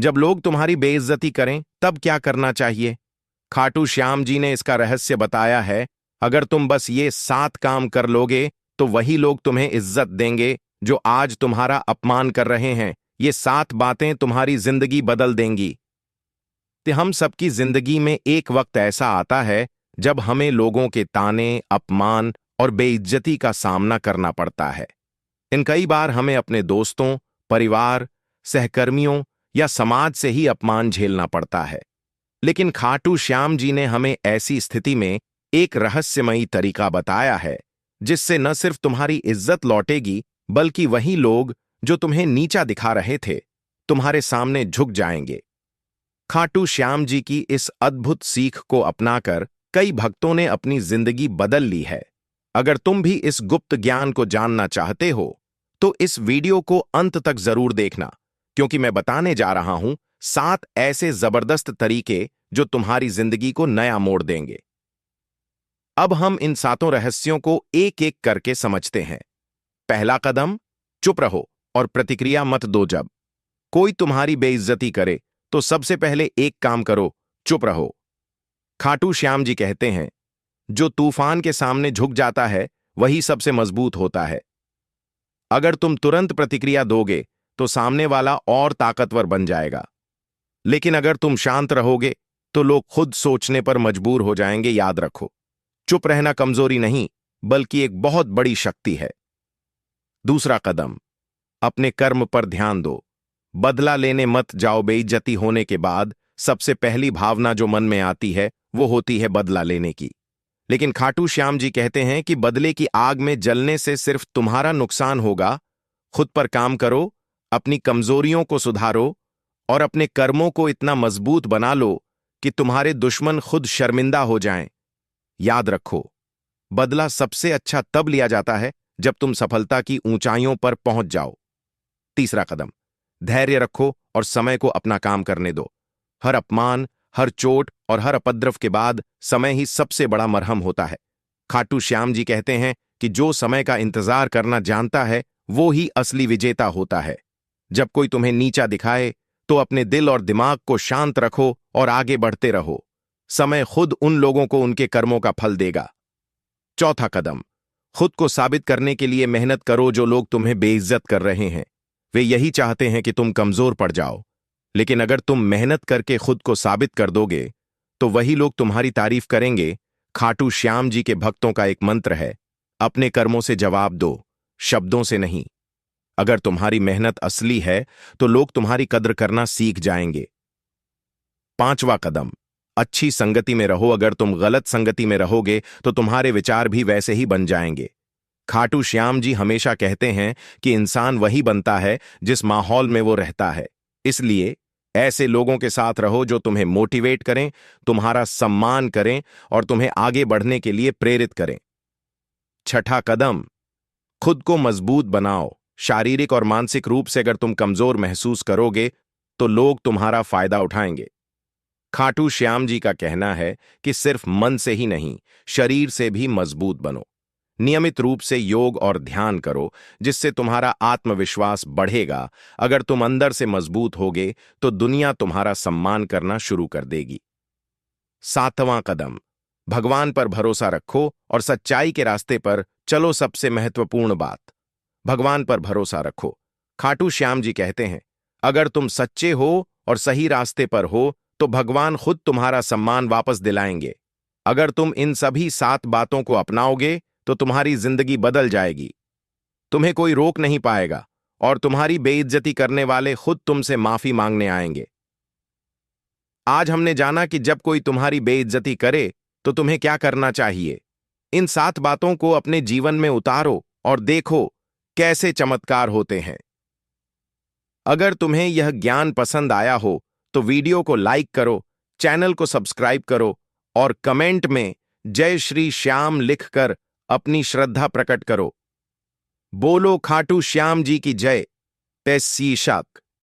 जब लोग तुम्हारी बेइज्जती करें तब क्या करना चाहिए? खाटू श्याम जी ने इसका रहस्य बताया है। अगर तुम बस ये 7 काम कर लोगे तो वही लोग तुम्हें इज्जत देंगे जो आज तुम्हारा अपमान कर रहे हैं। ये 7 बातें तुम्हारी जिंदगी बदल देंगी। तो हम सबकी जिंदगी में एक वक्त ऐसा आता है जब हमें लोगों के ताने, अपमान और बेइज्जती का सामना करना पड़ता है। इन कई बार हमें अपने दोस्तों, परिवार, सहकर्मियों या समाज से ही अपमान झेलना पड़ता है। लेकिन खाटू श्याम जी ने हमें ऐसी स्थिति में एक रहस्यमयी तरीका बताया है जिससे न सिर्फ तुम्हारी इज्जत लौटेगी बल्कि वही लोग जो तुम्हें नीचा दिखा रहे थे तुम्हारे सामने झुक जाएंगे। खाटू श्याम जी की इस अद्भुत सीख को अपनाकर कई भक्तों ने अपनी जिंदगी बदल ली है। अगर तुम भी इस गुप्त ज्ञान को जानना चाहते हो तो इस वीडियो को अंत तक जरूर देखना, क्योंकि मैं बताने जा रहा हूं 7 ऐसे जबरदस्त तरीके जो तुम्हारी जिंदगी को नया मोड़ देंगे। अब हम इन 7 रहस्यों को एक एक करके समझते हैं। पहला कदम, चुप रहो और प्रतिक्रिया मत दो। जब कोई तुम्हारी बेइज्जती करे तो सबसे पहले एक काम करो, चुप रहो। खाटू श्याम जी कहते हैं, जो तूफान के सामने झुक जाता है वही सबसे मजबूत होता है। अगर तुम तुरंत प्रतिक्रिया दोगे तो सामने वाला और ताकतवर बन जाएगा। लेकिन अगर तुम शांत रहोगे तो लोग खुद सोचने पर मजबूर हो जाएंगे। याद रखो, चुप रहना कमजोरी नहीं बल्कि एक बहुत बड़ी शक्ति है। दूसरा कदम, अपने कर्म पर ध्यान दो। बदला लेने मत जाओ। बेइज्जती होने के बाद सबसे पहली भावना जो मन में आती है वो होती है बदला लेने की। लेकिन खाटू श्याम जी कहते हैं कि बदले की आग में जलने से सिर्फ तुम्हारा नुकसान होगा। खुद पर काम करो, अपनी कमजोरियों को सुधारो और अपने कर्मों को इतना मजबूत बना लो कि तुम्हारे दुश्मन खुद शर्मिंदा हो जाएं। याद रखो, बदला सबसे अच्छा तब लिया जाता है जब तुम सफलता की ऊंचाइयों पर पहुंच जाओ। तीसरा कदम, धैर्य रखो और समय को अपना काम करने दो। हर अपमान, हर चोट और हर उपद्रव के बाद समय ही सबसे बड़ा मरहम होता है। खाटू श्याम जी कहते हैं कि जो समय का इंतजार करना जानता है वो ही असली विजेता होता है। जब कोई तुम्हें नीचा दिखाए तो अपने दिल और दिमाग को शांत रखो और आगे बढ़ते रहो। समय खुद उन लोगों को उनके कर्मों का फल देगा। चौथा कदम, खुद को साबित करने के लिए मेहनत करो। जो लोग तुम्हें बेइज्जत कर रहे हैं वे यही चाहते हैं कि तुम कमजोर पड़ जाओ। लेकिन अगर तुम मेहनत करके खुद को साबित कर दोगे तो वही लोग तुम्हारी तारीफ करेंगे। खाटू श्याम जी के भक्तों का एक मंत्र है, अपने कर्मों से जवाब दो, शब्दों से नहीं। अगर तुम्हारी मेहनत असली है तो लोग तुम्हारी कद्र करना सीख जाएंगे। पांचवा कदम, अच्छी संगति में रहो। अगर तुम गलत संगति में रहोगे तो तुम्हारे विचार भी वैसे ही बन जाएंगे। खाटू श्याम जी हमेशा कहते हैं कि इंसान वही बनता है जिस माहौल में वो रहता है। इसलिए ऐसे लोगों के साथ रहो जो तुम्हें मोटिवेट करें, तुम्हारा सम्मान करें और तुम्हें आगे बढ़ने के लिए प्रेरित करें। छठा कदम, खुद को मजबूत बनाओ। शारीरिक और मानसिक रूप से अगर तुम कमजोर महसूस करोगे तो लोग तुम्हारा फायदा उठाएंगे। खाटू श्याम जी का कहना है कि सिर्फ मन से ही नहीं, शरीर से भी मजबूत बनो। नियमित रूप से योग और ध्यान करो जिससे तुम्हारा आत्मविश्वास बढ़ेगा। अगर तुम अंदर से मजबूत होगे तो दुनिया तुम्हारा सम्मान करना शुरू कर देगी। सातवां कदम, भगवान पर भरोसा रखो और सच्चाई के रास्ते पर चलो। सबसे महत्वपूर्ण बात, भगवान पर भरोसा रखो। खाटू श्याम जी कहते हैं, अगर तुम सच्चे हो और सही रास्ते पर हो तो भगवान खुद तुम्हारा सम्मान वापस दिलाएंगे। अगर तुम इन सभी 7 बातों को अपनाओगे तो तुम्हारी जिंदगी बदल जाएगी। तुम्हें कोई रोक नहीं पाएगा और तुम्हारी बेइज्जती करने वाले खुद तुमसे माफी मांगने आएंगे। आज हमने जाना कि जब कोई तुम्हारी बेइज्जती करे तो तुम्हें क्या करना चाहिए। इन 7 बातों को अपने जीवन में उतारो और देखो कैसे चमत्कार होते हैं। अगर तुम्हें यह ज्ञान पसंद आया हो तो वीडियो को लाइक करो, चैनल को सब्सक्राइब करो और कमेंट में जय श्री श्याम लिखकर अपनी श्रद्धा प्रकट करो। बोलो खाटू श्याम जी की जय। पेश शीर्षक।